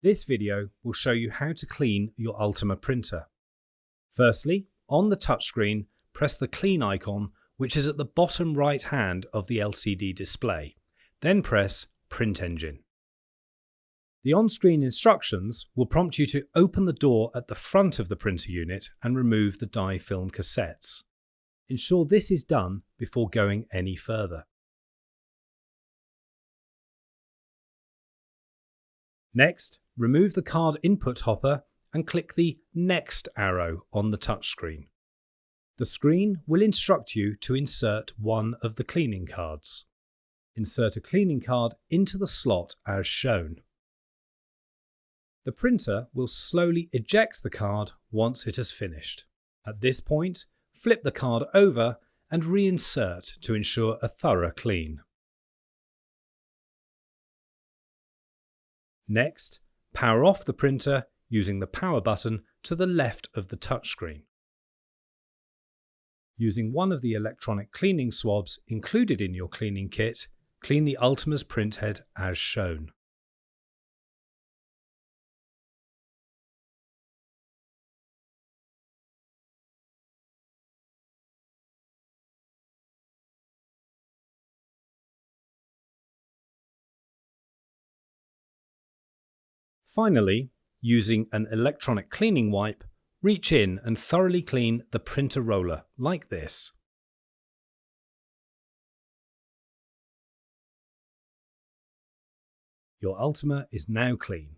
This video will show you how to clean your Ultima printer. Firstly, on the touchscreen, press the Clean icon, which is at the bottom right hand of the LCD display. Then press Print Engine. The on-screen instructions will prompt you to open the door at the front of the printer unit and remove the die film cassettes. Ensure this is done before going any further. Next, remove the card input hopper and click the Next arrow on the touchscreen. The screen will instruct you to insert one of the cleaning cards. Insert a cleaning card into the slot as shown. The printer will slowly eject the card once it has finished. At this point, flip the card over and reinsert to ensure a thorough clean. Next, power off the printer using the power button to the left of the touchscreen. Using one of the electronic cleaning swabs included in your cleaning kit, clean the Ultima's printhead as shown. Finally, using an electronic cleaning wipe, reach in and thoroughly clean the printer roller like this. Your Ultima is now clean.